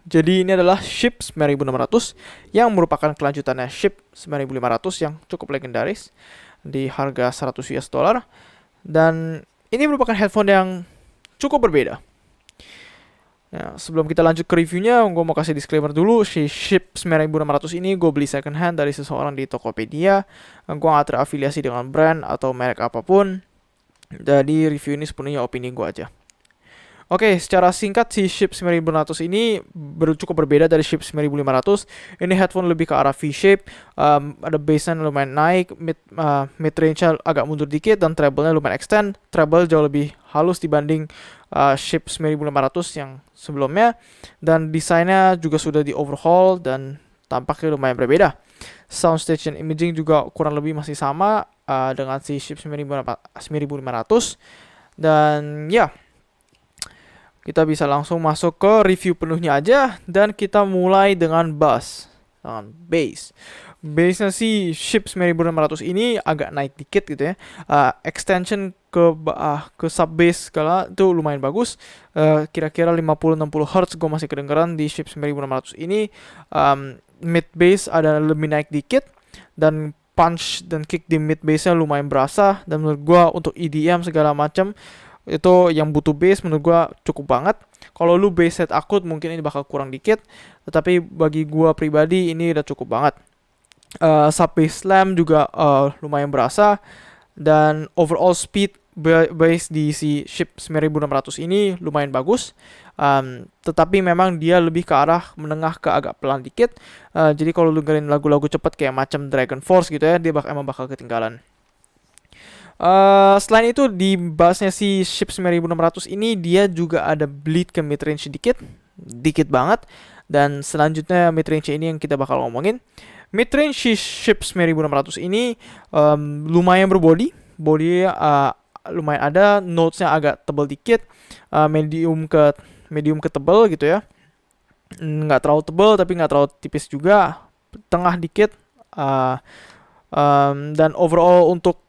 Jadi ini adalah Schipp 9600 yang merupakan kelanjutannya Schipp 9500 yang cukup legendaris di harga 100 US dollar. Dan ini merupakan headphone yang cukup berbeda. Ya, sebelum kita lanjut ke reviewnya, gue mau kasih disclaimer dulu. Si Schipp 9600 ini gue beli second hand dari seseorang di Tokopedia. Gue gak terafiliasi dengan brand atau merek apapun. Jadi review ini sepenuhnya opini gue aja. Oke, secara singkat si Schipp 9600 ini cukup berbeda dari Schipp 9500. Ini headphone lebih ke arah V-shape, ada bassnya lumayan naik, mid range-nya agak mundur dikit, dan treble-nya lumayan extend. Treble jauh lebih halus dibanding Schipp 9500 yang sebelumnya, dan desainnya juga sudah di overhaul dan tampaknya lumayan berbeda. Soundstage dan imaging juga kurang lebih masih sama dengan si Schipp 9500. Dan ya, kita bisa langsung masuk ke review penuhnya aja, dan kita mulai dengan bass. Bassnya si Schipp 9600 ini agak naik dikit gitu ya. Extension ke sub bass segala itu lumayan bagus. Kira-kira 50-60 Hz gue masih kedengeran di Schipp 9600 ini. Mid bass ada lebih naik dikit, dan punch dan kick di mid bassnya lumayan berasa. Dan menurut gue untuk EDM segala macam itu yang butuh bass menurut gua cukup banget. Kalau lu bass set akut mungkin ini bakal kurang dikit, tetapi bagi gua pribadi ini udah cukup banget. Sub bass slam juga lumayan berasa, dan overall speed bass di si Schipp 9600 ini lumayan bagus. Tetapi memang dia lebih ke arah menengah ke agak pelan dikit. Jadi kalau lu dengerin lagu-lagu cepet kayak macam Dragon Force gitu ya, dia emang bakal ketinggalan. Selain itu di bassnya si Schipp 9600 ini dia juga ada bleed ke midrange dikit banget. Dan selanjutnya midrange ini yang kita bakal ngomongin. Midrange si Schipp 9600 ini lumayan berbody, lumayan ada, notesnya agak tebal dikit, medium ke tebal gitu ya. Nggak terlalu tebal tapi nggak terlalu tipis juga, tengah dikit. Dan overall untuk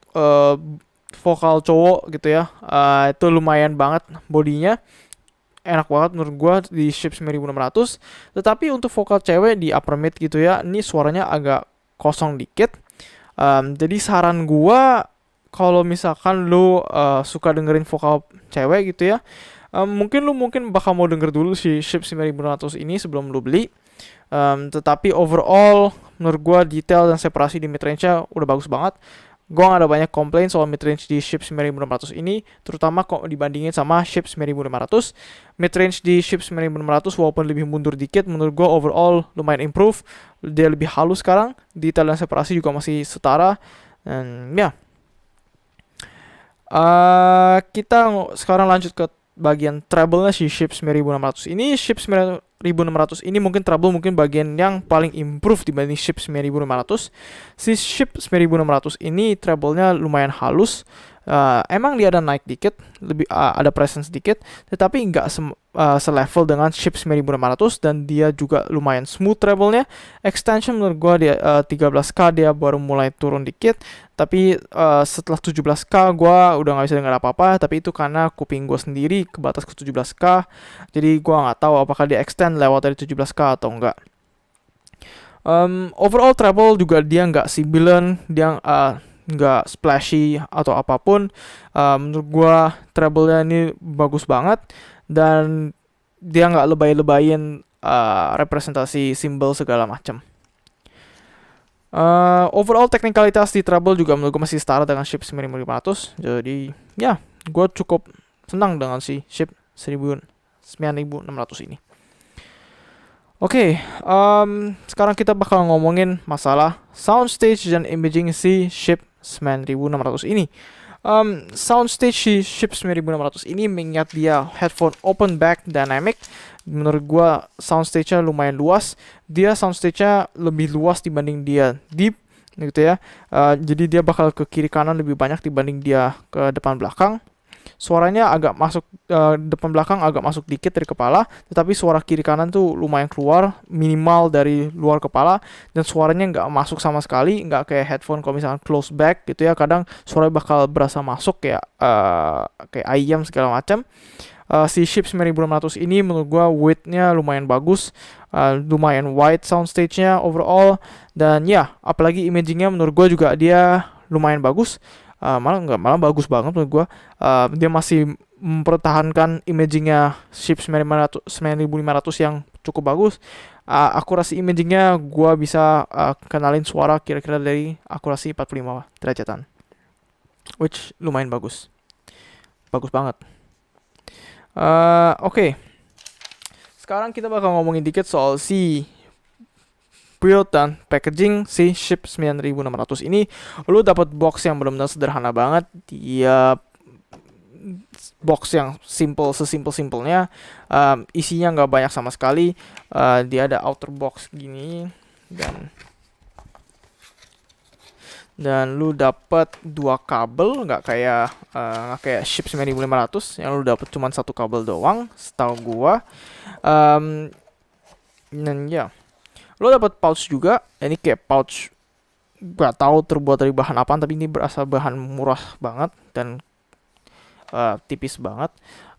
vokal cowok gitu ya, itu lumayan banget bodinya, enak banget menurut gue di Schipp 9600. Tetapi untuk vokal cewek di upper mid gitu ya, ini suaranya agak kosong dikit. Jadi saran gue, kalau misalkan lu suka dengerin vokal cewek gitu ya, mungkin bakal mau denger dulu si Schipp 9600 ini sebelum lu beli. Tetapi overall menurut gue detail dan separasi di midrange-nya udah bagus banget. Gue gak ada banyak komplain soal midrange di Schipp 9600 ini, terutama kok dibandingin sama Schipp 9500. Midrange di Schipp 9600 walaupun lebih mundur dikit, menurut gue overall lumayan improve. Dia lebih halus sekarang, detail dan separasi juga masih setara. Dan ya, kita sekarang lanjut ke bagian treble-nya si Schipp 9600 ini. Schipp 9600 ini mungkin treble bagian yang paling improve dibanding Schipp 9500. Si Schipp 9600 ini treble-nya lumayan halus. Emang dia ada naik dikit, lebih ada presence dikit, tetapi nggak selevel dengan Schipp 9500, dan dia juga lumayan smooth treble-nya. Extension menurut gua dia 13K dia baru mulai turun dikit, tapi setelah 17K gua udah nggak bisa dengar apa-apa, tapi itu karena kuping gua sendiri kebatas ke 17K. Jadi gua nggak tahu apakah dia extend lewat dari 17K atau enggak. Overall treble juga dia nggak sibilan, dia nggak splashy atau apapun. Menurut gua treble-nya ini bagus banget, dan dia nggak lebay-lebayin representasi simbol segala macam. Overall teknikalitas di treble juga menurut gua masih setara dengan Schipp 9500. Jadi ya, gua cukup senang dengan si Schipp 9600 ini. Oke, sekarang kita bakal ngomongin masalah soundstage dan imaging si Schipp 9600 ini. Soundstage si Schipp 9600 ini mengingat dia headphone open back dynamic. Menurut gua soundstage-nya lumayan luas. Dia soundstage-nya lebih luas dibanding dia deep gitu ya. Jadi dia bakal ke kiri kanan lebih banyak dibanding dia ke depan belakang. Suaranya agak masuk depan belakang agak masuk dikit dari kepala, tetapi suara kiri kanan tuh lumayan keluar, minimal dari luar kepala, dan suaranya nggak masuk sama sekali, nggak kayak headphone kalau misalnya close back gitu ya, kadang suaranya bakal berasa masuk kayak ayam segala macam. si Schips 9600 ini menurut gua weight-nya lumayan bagus, lumayan wide soundstage-nya overall, dan ya apalagi imaging-nya menurut gua juga dia lumayan bagus. Malah bagus banget menurut gua. Dia masih mempertahankan imagingnya Schips 9500 yang cukup bagus. Akurasi imagingnya gua bisa kenalin suara kira-kira dari akurasi 45 derajatan, which lumayan bagus banget. Oke. Sekarang kita bakal ngomongin dikit soal si build dan packaging si Schips 9600 ini. Lu dapat box yang benar-benar sederhana banget. Dia box yang sesimpel-simpelnya, isinya nggak banyak sama sekali. Dia ada outer box gini, dan lu dapat 2 kabel, nggak kayak Schips 9500 yang lu dapat cuma 1 kabel doang setahu gua. Dan ya, lu dapat pouch juga. Ini kayak pouch, nggak tahu terbuat dari bahan apa, tapi ini berasa bahan murah banget dan tipis banget.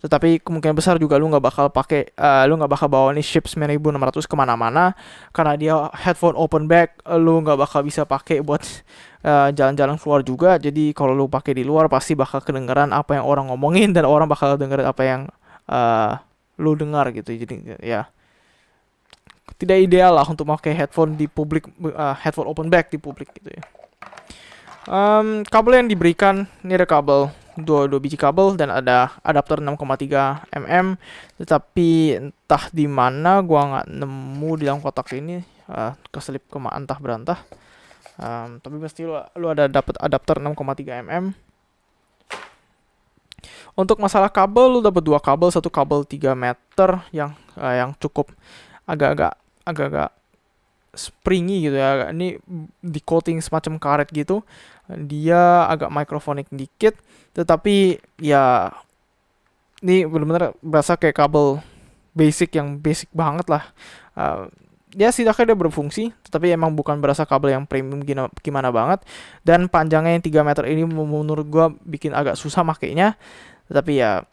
Tetapi kemungkinan besar juga lu nggak bakal bawa nih Schips 9600 kemana-mana, karena dia headphone open back. Lu nggak bakal bisa pakai buat jalan-jalan keluar juga. Jadi kalau lu pakai di luar pasti bakal kedengeran apa yang orang ngomongin, dan orang bakal dengerin apa yang lu dengar gitu. Jadi ya tidak ideal lah untuk pakai headphone di publik, headphone open back di publik gitu ya. Kabel yang diberikan, ini ada kabel dua biji kabel dan ada adapter 6,3 mm, tetapi entah di mana gua nggak nemu di dalam kotak ini, keselip entah berantah. Tapi pasti lu ada dapat adapter 6,3 mm. Untuk masalah kabel, lu dapat 2 kabel, satu kabel 3 meter yang cukup agak-agak springy gitu ya. Ini di coating semacam karet gitu. Dia agak microphonic dikit, tetapi ya ini benar-benar berasa kayak kabel basic banget lah. Ya setidaknya dia berfungsi, tetapi emang bukan berasa kabel yang premium gimana banget. Dan panjangnya yang 3 meter ini menurut gua bikin agak susah makainya. Tetapi ya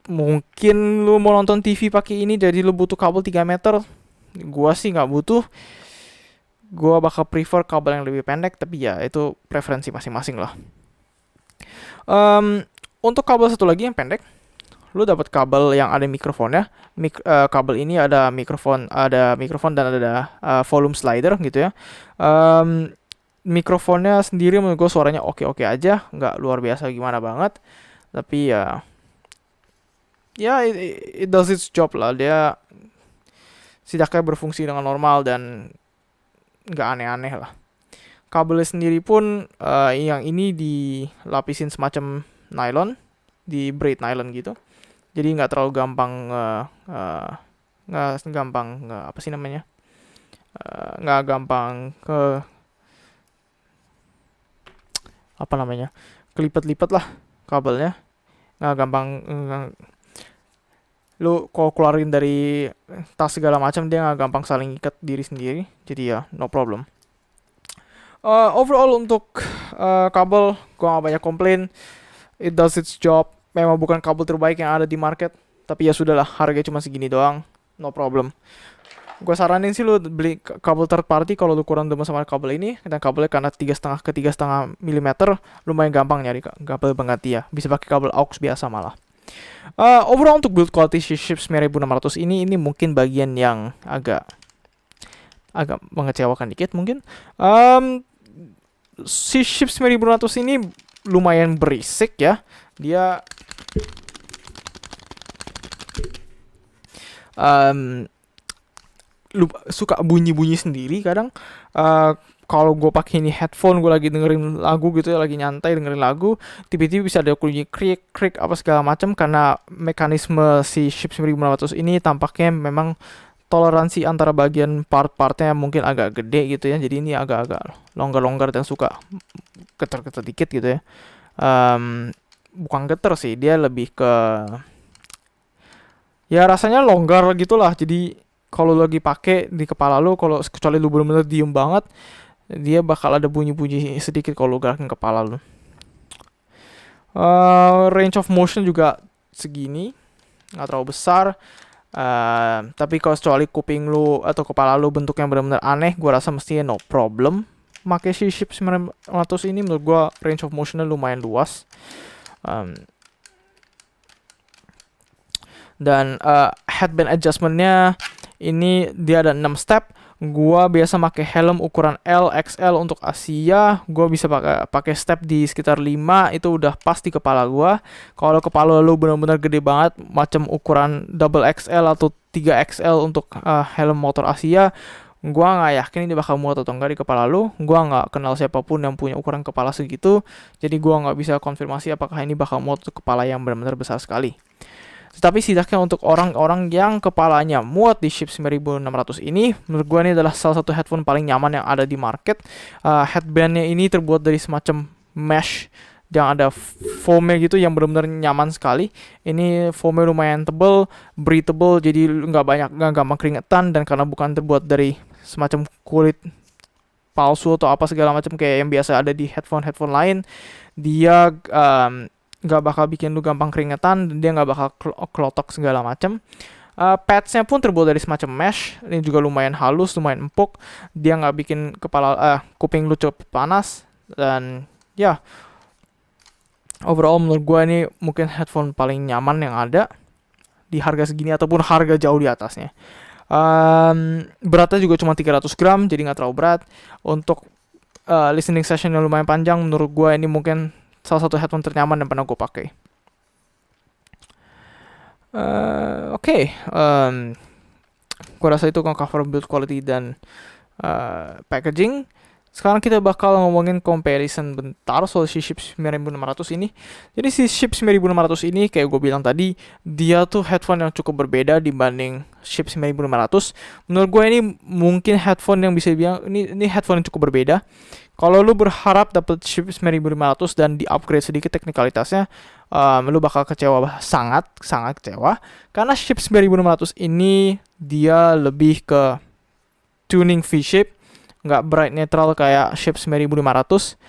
mungkin lu mau nonton TV pakai ini jadi lu butuh kabel 3 meter. Gua sih nggak butuh. Gua bakal prefer kabel yang lebih pendek, tapi ya itu preferensi masing-masing lah. Untuk kabel satu lagi yang pendek, lu dapat kabel yang ada mikrofonnya. Kabel ini ada mikrofon dan ada volume slider gitu ya. Mikrofonnya sendiri menurut gue suaranya oke aja, nggak luar biasa gimana banget, tapi ya it does its job lah. Dia setidaknya berfungsi dengan normal dan nggak aneh-aneh lah. Kabelnya sendiri pun yang ini dilapisin semacam nylon, di braid nylon gitu. Jadi nggak terlalu gampang nggak gampang kelipet-lipet lah kabelnya. Nggak gampang lu kalau keluarin dari tas segala macam, dia nggak gampang saling ikat diri sendiri. Jadi ya no problem. Overall untuk kabel gua nggak banyak komplain. It does its job. Memang bukan kabel terbaik yang ada di market, tapi ya sudahlah, harganya cuma segini doang, no problem. Gue saranin sih lu beli kabel third party kalau lu kurang demen sama kabel ini. Dan kabelnya karena 3,5 ke 3,5 mm, lumayan gampang nyari kabel pengganti ya. Bisa pakai kabel aux biasa malah. Overall untuk build quality Schips 9600 ini mungkin bagian yang agak mengecewakan dikit mungkin. Si Schips 9600 ini lumayan berisik ya. Dia suka bunyi-bunyi sendiri kadang. Kalau gue pakai ini headphone, gue lagi dengerin lagu gitu ya, lagi nyantai dengerin lagu, tiba-tiba bisa ada bunyi krik apa segala macam, karena mekanisme si Schips 9600 ini tampaknya memang toleransi antara bagian part-partnya mungkin agak gede gitu ya. Jadi ini agak-agak longgar-longgar dan suka getar-getar dikit gitu ya. Bukan getar sih, dia lebih ke ya rasanya longgar gitulah. Jadi kalau lagi pakai di kepala lu, kalau kecuali lu benar-benar diem banget, dia bakal ada bunyi-bunyi sedikit kalau lu gerakin kepala lu. Range of motion juga segini, nggak terlalu besar. Tapi kalau kecuali kuping lu atau kepala lu bentuknya benar-benar aneh, gue rasa mestinya no problem pakai si Ship 900 ini. Menurut gue range of motionnya lumayan luas. Dan headband adjustmentnya ini dia ada 6 step. Gua biasa pakai helm ukuran L, XL untuk Asia. Gua bisa pakai step di sekitar 5, itu udah pas di kepala gua. Kalau kepala lu benar-benar gede banget, macam ukuran double XL atau 3XL untuk helm motor Asia, gua nggak yakin ini bakal muat atau enggak di kepala lu. Gua nggak kenal siapapun yang punya ukuran kepala segitu, jadi gua nggak bisa konfirmasi apakah ini bakal muat untuk kepala yang benar-benar besar sekali. Tetapi setidaknya untuk orang-orang yang kepalanya muat di Ship 9600 ini, menurut gue ini adalah salah satu headphone paling nyaman yang ada di market. Headbandnya ini terbuat dari semacam mesh yang ada foamnya gitu, yang benar-benar nyaman sekali. Ini foamnya lumayan tebal, breathable, jadi nggak gampang keringetan. Dan karena bukan terbuat dari semacam kulit palsu atau apa segala macam kayak yang biasa ada di headphone lain, dia nggak bakal bikin lu gampang keringetan, dan dia nggak bakal klotok segala macam. Padsnya pun terbuat dari semacam mesh, ini juga lumayan halus, lumayan empuk. Dia nggak bikin kuping lu cepet panas. Dan ya, overall menurut gue ini mungkin headphone paling nyaman yang ada di harga segini ataupun harga jauh di atasnya. Beratnya juga cuma 300 gram, jadi nggak terlalu berat. Untuk listening session yang lumayan panjang, menurut gue ini mungkin salah satu headphone ternyaman yang pernah gue pakai. Gue rasa itu cover build quality dan packaging. Sekarang kita bakal ngomongin comparison bentar soal si Ship 9600 ini. Jadi si Ship 9600 ini kayak gue bilang tadi, dia tuh headphone yang cukup berbeda dibanding Ship 9500. Menurut gue ini mungkin headphone yang bisa dibilang ini headphone yang cukup berbeda. Kalau lu berharap dapat Ship 9500 dan di-upgrade sedikit teknikalitasnya, lu bakal kecewa, sangat kecewa. Karena Ship 9600 ini dia lebih ke tuning V-shape, nggak bright neutral kayak Ship 9500.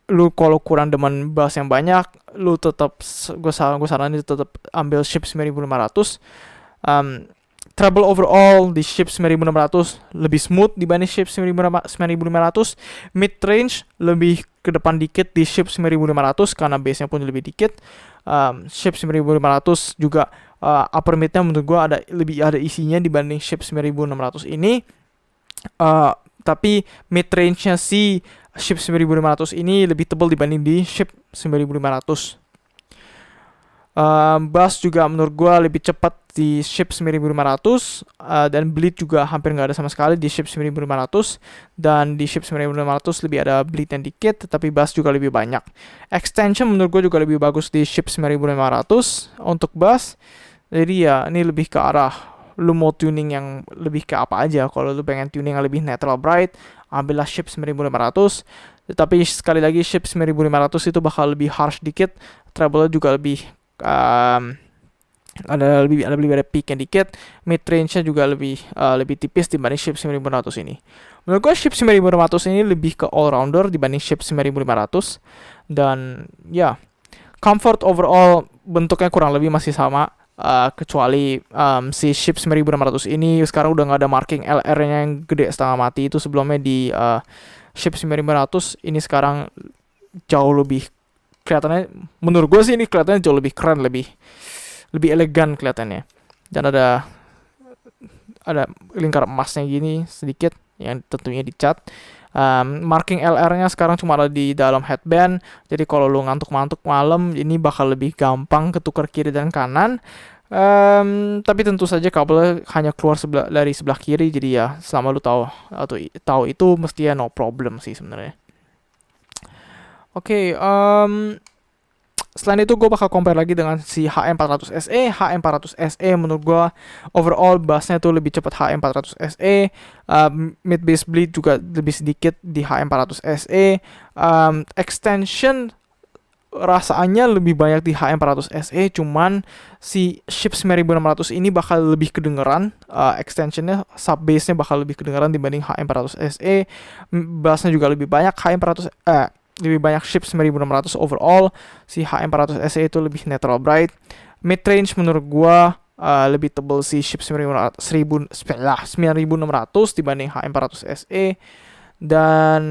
Lu kalau kurang demen bass yang banyak, lu tetap gue saranin tetap ambil Ship 9500. Treble overall di Ship 9600 lebih smooth dibanding Ship 9500. Mid range lebih ke depan dikit di Ship 9500 karena bassnya pun lebih dikit. Ship 9500 juga upper midnya menurut gue lebih ada isinya dibanding Ship 9600 ini. Tapi mid range-nya si Ship 9500 ini lebih tebal dibanding di Ship 9500. Bass juga menurut gue lebih cepat di Ship 9500, dan bleed juga hampir nggak ada sama sekali di Ship 9500. Dan di Ship 9500 lebih ada bleednya dikit, tetapi bass juga lebih banyak. Extension menurut gue juga lebih bagus di Ship 9500 untuk bass. Jadi ya ini lebih ke arah lu mau tuning yang lebih ke apa aja. Kalau lu pengen tuning yang lebih neutral bright, ambillah Ship 9500. Tetapi sekali lagi Ship 9500 itu bakal lebih harsh dikit, treble juga lebih ada peaknya dikit, mid range-nya juga lebih tipis dibanding Ship 9500 ini. Menurut gue Ship 9500 ini lebih ke all rounder dibanding Ship 9500. Dan ya, comfort overall bentuknya kurang lebih masih sama, kecuali si Ship 9600 ini sekarang udah nggak ada marking LR-nya yang gede setengah mati. Itu sebelumnya di Ship 9500. Ini sekarang jauh lebih kelihatannya, menurut gue sih ini kelihatannya jauh lebih keren, lebih elegan kelihatannya. Dan ada lingkar emasnya gini sedikit yang tentunya dicat. Marking LR-nya sekarang cuma ada di dalam headband, jadi kalau lu ngantuk-ngantuk malam ini bakal lebih gampang ketukar kiri dan kanan. Tapi tentu saja kabelnya hanya keluar dari sebelah kiri, jadi ya selama lu tahu itu mestinya no problem sih sebenarnya. Selain itu gue bakal compare lagi dengan si HM400 SE. HM400 SE menurut gue overall bassnya tuh lebih cepat HM400 SE. Mid bass bleed juga lebih sedikit di HM400 SE. Extension rasanya lebih banyak di HM400 SE, cuman si Ship 9600 ini bakal lebih kedengeran, extensionnya, sub bassnya bakal lebih kedengeran dibanding HM400 SE. Bassnya juga lebih banyak. lebih banyak chip 9600 overall. Si H400 SE itu lebih neutral bright. Mid range menurut gua lebih tebal si chip 9600 dibanding H400 SE. Dan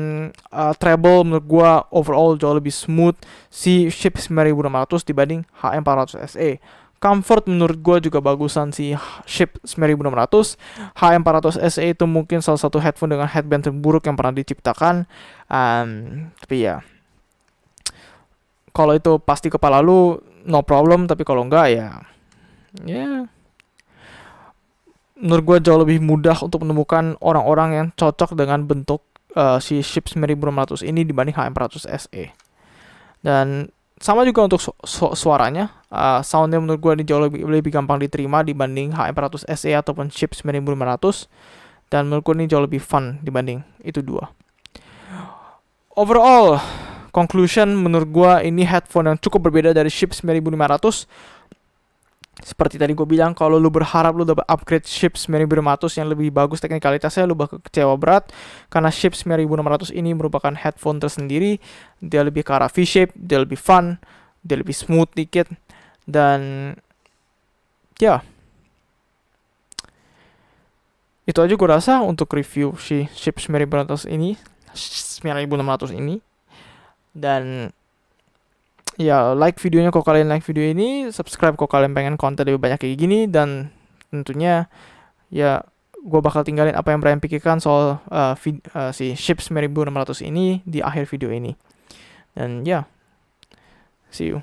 treble menurut gua overall jauh lebih smooth si chip 9600 dibanding H400 SE. Comfort menurut gua juga bagusan si chip 9600. H400 SE itu mungkin salah satu headphone dengan headband terburuk yang pernah diciptakan. Tapi ya, kalau itu pasti kepala lu no problem, tapi kalau enggak ya menurut gue jauh lebih mudah untuk menemukan orang-orang yang cocok dengan bentuk si chip 9600 ini dibanding H400 SE. Dan sama juga untuk suaranya, soundnya menurut gue ini jauh lebih gampang diterima dibanding H400 SE ataupun chip 9500. Dan menurut gue ini jauh lebih fun dibanding itu dua. Overall, conclusion menurut gue ini headphone yang cukup berbeda dari chip 9500. Seperti tadi gue bilang, kalau lu berharap lu dapat upgrade chip 9500 yang lebih bagus teknikalitasnya, lu bakal kecewa berat. Karena chip 9600 ini merupakan headphone tersendiri. Dia lebih ke arah V-shape, dia lebih fun, dia lebih smooth dikit. Dan ya, itu aja gue rasa untuk review si chip 9600 ini. Dan ya, like videonya kalau kalian like video ini, subscribe kalau kalian pengen konten lebih banyak kayak gini, dan tentunya ya gue bakal tinggalin apa yang Brian pikirkan soal si chip 9600 ini di akhir video ini. Dan ya, see you.